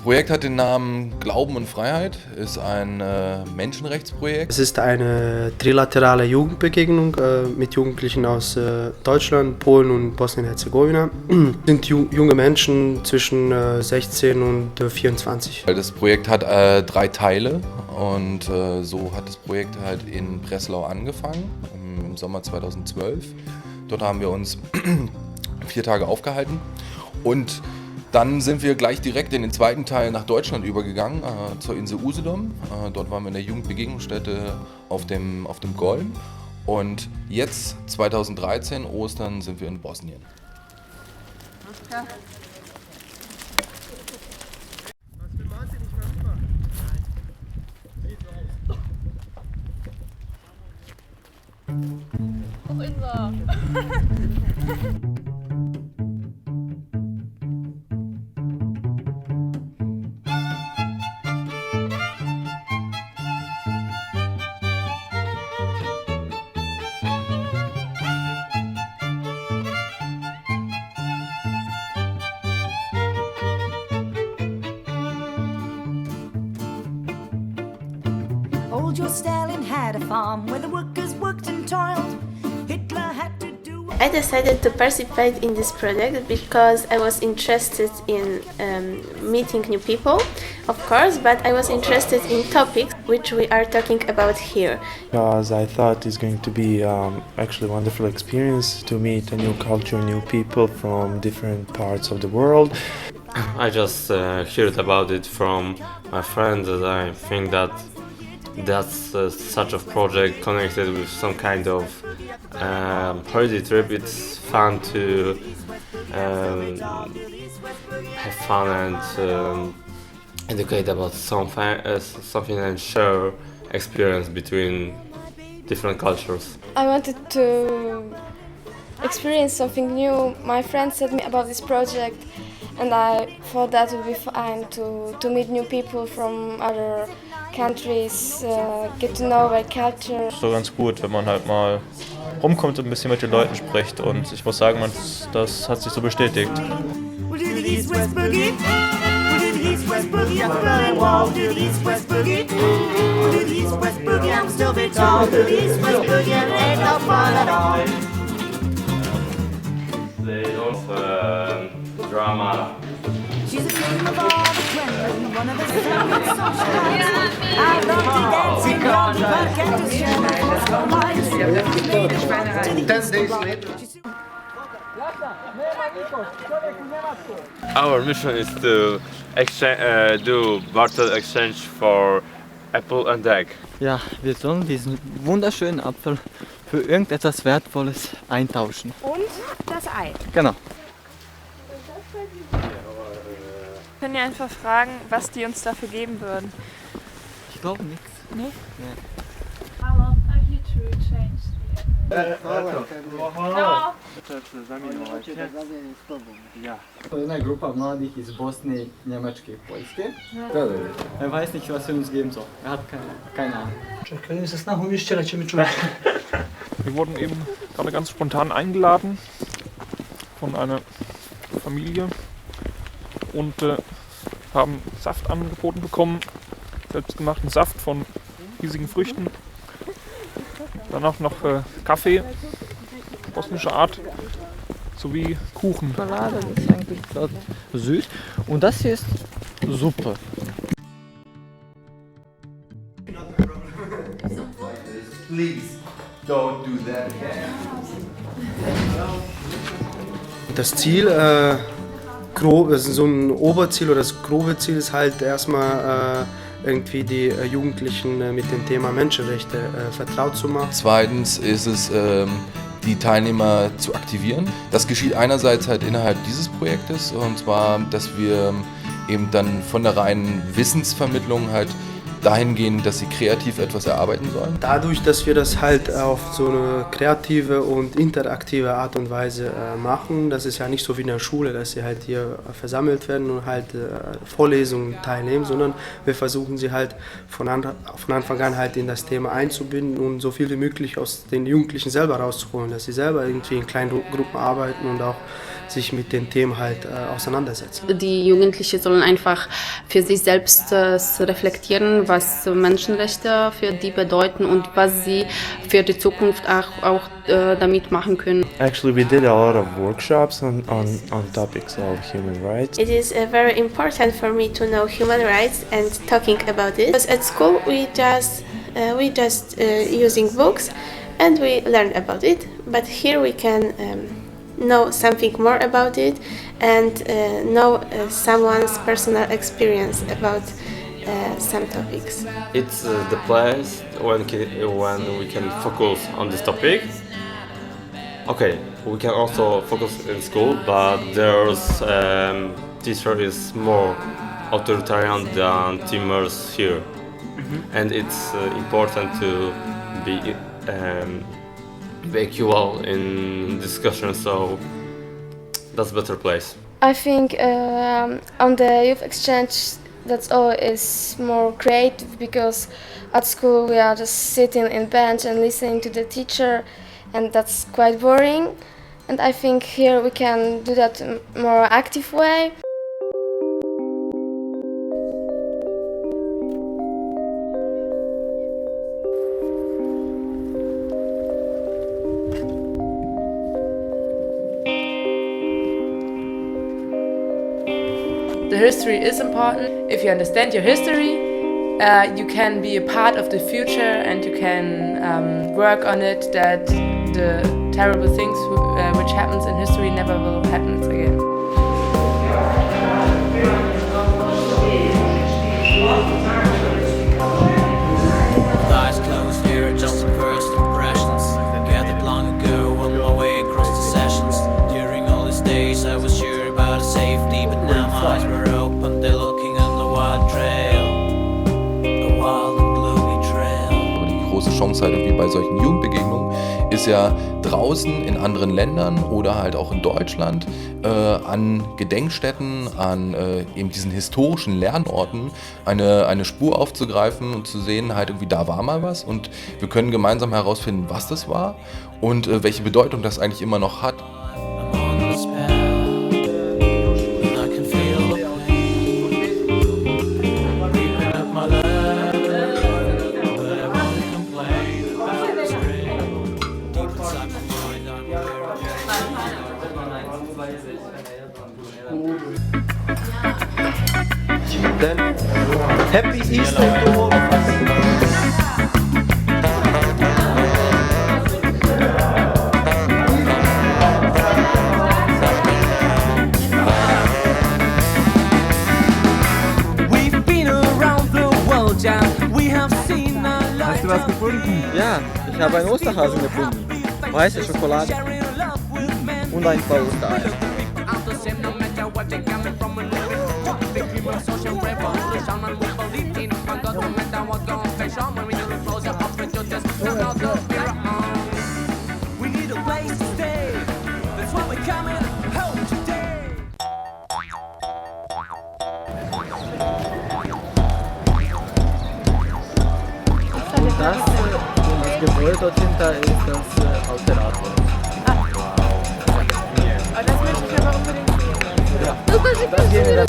Projekt hat den Namen Glauben und Freiheit, ist ein Menschenrechtsprojekt. Es ist eine trilaterale Jugendbegegnung mit Jugendlichen aus Deutschland, Polen und Bosnien und Herzegowina. Es sind junge Menschen zwischen 16 und 24. Das Projekt hat 3 Teile und so hat das Projekt halt in Breslau angefangen, im Sommer 2012. Dort haben wir uns 4 Tage aufgehalten und dann sind wir gleich direkt in den zweiten Teil nach Deutschland übergegangen, zur Insel Usedom. Dort waren wir in der Jugendbegegnungsstätte auf dem Golm. Und jetzt, 2013, Ostern, sind wir in Bosnien. Ja. Old Joe Stalin had a farm where the workers worked and toiled. Hitler had to do. I decided to participate in this project because I was interested in meeting new people, of course, but I was interested in topics which we are talking about here. Because I thought it's going to be actually a wonderful experience to meet a new culture, new people from different parts of the world. I just heard about it from my friends, and I think that's such a project connected with some kind of holiday trip. It's fun to have fun and educate about something and share experience between different cultures. I wanted to experience something new. My friends said me about this project, and I thought that would be fun to meet new people from other countries, get to know their culture. So ganz gut, wenn man halt mal rumkommt und ein bisschen mit den Leuten spricht, und ich muss sagen, das hat sich so bestätigt. Drama. She's a queen of all the women, one of the seven socialites. I love to dance in your bucket to share. Our mission is to do barter exchange for apple and egg. Ja, wir sollen diesen wunderschönen Apfel für irgendetwas Wertvolles eintauschen. Und das Ei. Genau. Wir können ja einfach fragen, was die uns dafür geben würden. Ich glaube nichts. Nee? Nee. How long are you to change Eine Gruppe mladih iz Bosni, Njemačke i Poljske. Er weiß nicht, was er uns geben soll. Er hat keine Ahnung. Wir wurden eben gerade ganz spontan eingeladen von einer Familie und haben Saft angeboten bekommen, selbstgemachten Saft von riesigen Früchten. Danach noch Kaffee, bosnische Art, sowie Kuchen. Schokolade, das ist eigentlich dort süß. Und das hier ist Suppe. Please don't do that again. Das Ziel, das ist so ein Oberziel oder das grobe Ziel ist halt erstmal irgendwie die Jugendlichen mit dem Thema Menschenrechte vertraut zu machen. Zweitens ist es, die Teilnehmer zu aktivieren. Das geschieht einerseits halt innerhalb dieses Projektes, und zwar, dass wir eben dann von der reinen Wissensvermittlung halt dahin gehen, dass sie kreativ etwas erarbeiten sollen. Dadurch, dass wir das halt auf so eine kreative und interaktive Art und Weise machen, das ist ja nicht so wie in der Schule, dass sie halt hier versammelt werden und halt Vorlesungen teilnehmen, sondern wir versuchen sie halt von Anfang an halt in das Thema einzubinden und so viel wie möglich aus den Jugendlichen selber rauszuholen, dass sie selber irgendwie in kleinen Gruppen arbeiten und auch sich mit den Themen halt auseinandersetzen. Die Jugendlichen sollen einfach für sich selbst reflektieren, was Menschenrechte für die bedeuten und was sie für die Zukunft auch damit machen können. Actually, we did a lot of workshops on topics of human rights. It is very important for me to know human rights and talking about it. Because at school we just using books and we learn about it. But here we can know something more about it and know someone's personal experience about some topics. It's the place when we can focus on this topic. Okay, we can also focus in school, but there's teacher is more authoritarian than teamers here, and it's important to be equal in discussion. So that's a better place. I think on the youth exchange that's all is more creative, because at school we are just sitting in bench and listening to the teacher, and that's quite boring. And I think here we can do that in a more active way. The history is important. If you understand your history, you can be a part of the future and you can work on it, that the terrible things which happens in history never will happen again. Eyes closed here, just some first impressions. Gathered long ago on my way across the sessions. During all these days I was sure about the safety, but now my eyes were open, they're looking on the wild trail. A wild and gloomy trail. Aber die große Chance halt irgendwie bei solchen Jugendbegegnungen ist ja draußen in anderen Ländern oder halt auch in Deutschland an Gedenkstätten, an eben diesen historischen Lernorten eine Spur aufzugreifen und zu sehen, halt irgendwie da war mal was und wir können gemeinsam herausfinden, was das war und welche Bedeutung das eigentlich immer noch hat. Then, happy Easter to all of us. We've been around the world, yeah. We have seen a lot. Hast du was gefunden? Ja, ich habe einen Osterhasen gefunden. Weiße Schokolade und ein paar Ostereier. Das Gebäude dort hinter ist das Alterator. Aber das möchte ich aber unbedingt sehen. Ja, das gehen wir dann.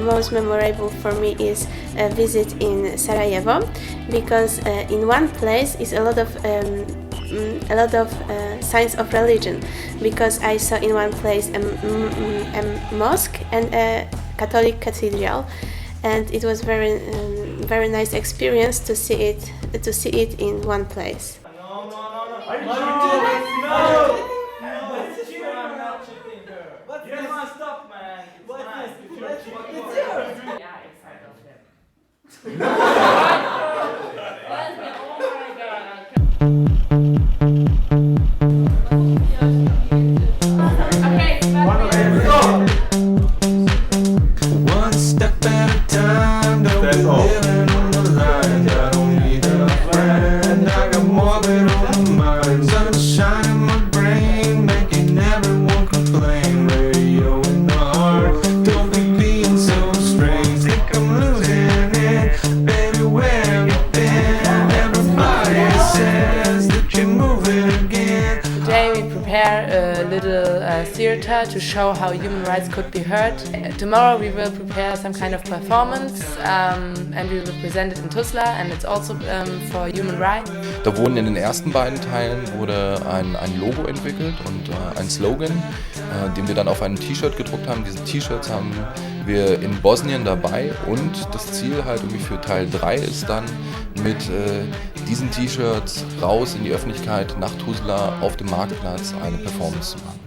Most memorable for me is a visit in Sarajevo, because in one place is a lot of signs of religion, because I saw in one place a mosque and a Catholic cathedral, and it was very nice experience to see it in one place. theater to show how human rights could be heard. Tomorrow we will prepare some kind of performance and we will present it in Tuzla, and it's also for human rights. Da wurden in den ersten beiden Teilen wurde ein Logo entwickelt und ein Slogan, den wir dann auf ein T-Shirt gedruckt haben. Diese T-Shirts haben wir in Bosnien dabei und das Ziel halt irgendwie für Teil 3 ist dann mit diesen T-Shirts raus in die Öffentlichkeit nach Tuzla auf dem Marktplatz eine Performance zu machen.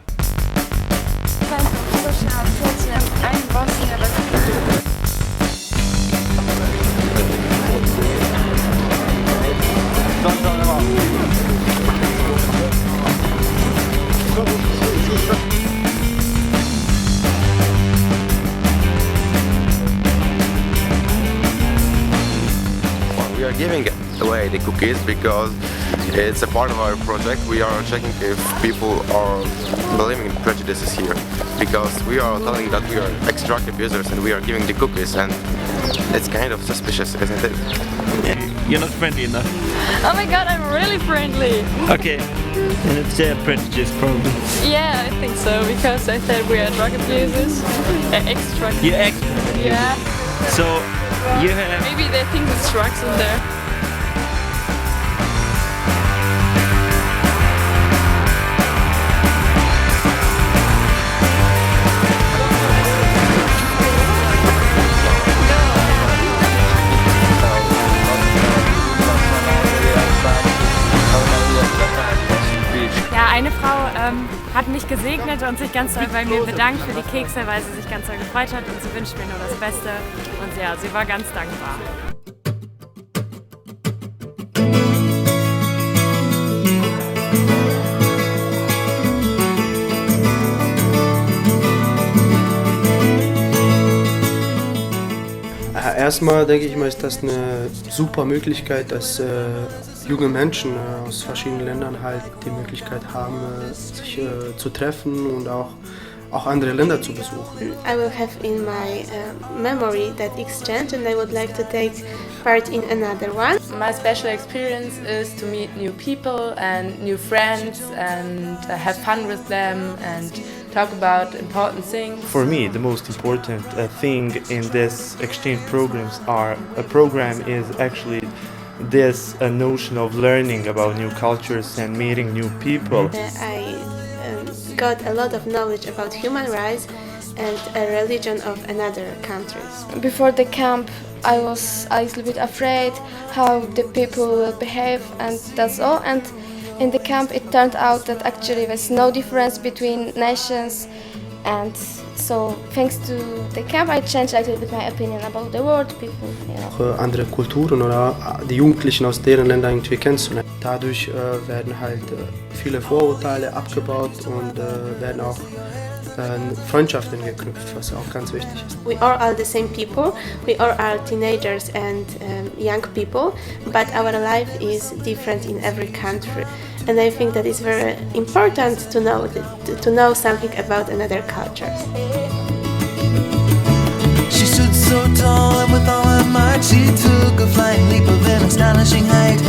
We are giving away the cookies because it's a part of our project. We are checking if people are believing in prejudices here, because we are telling that we are extractive users and we are giving the cookies, and it's kind of suspicious, isn't it? You're not friendly enough. Oh my god, I'm really friendly. Okay, and it's their prejudice probably. Yeah, I think so, because I said we are drug abusers. Extra. You're extra. Yeah. So you have... Maybe they think there's drugs in there. Eine Frau hat mich gesegnet und sich ganz doll bei mir bedankt für die Kekse, weil sie sich ganz doll gefreut hat und sie wünscht mir nur das Beste. Und ja, sie war ganz dankbar. Erstmal denke ich mal, ist das eine super Möglichkeit, dass junge Menschen aus verschiedenen Ländern halt die Möglichkeit haben, sich zu treffen und auch andere Länder zu besuchen. I will have in my memory that exchange, and I would like to take part in another one. My special experience is to meet new people and new friends and have fun with them and talk about important things. For me, the most important thing in this exchange program is actually this notion of learning about new cultures and meeting new people. I got a lot of knowledge about human rights and a religion of another countries. Before the camp, I was a little bit afraid how the people will behave, and that's all. And in the camp, it turned out that actually there's no difference between nations, and so thanks to the camp, I changed a little bit my opinion about the world, people. Auch andere Kulturen oder die Jugendlichen aus deren Ländern irgendwie kennenzulernen. Dadurch werden halt viele Vorurteile abgebaut und werden auch Freundschaften geknüpft, was auch ganz wichtig ist. We are all the same people, we are all teenagers and young people, but our life is different in every country. And I think that it's very important to know something about another culture. She stood so tall, and with all her might she took a flying leap of an astonishing height.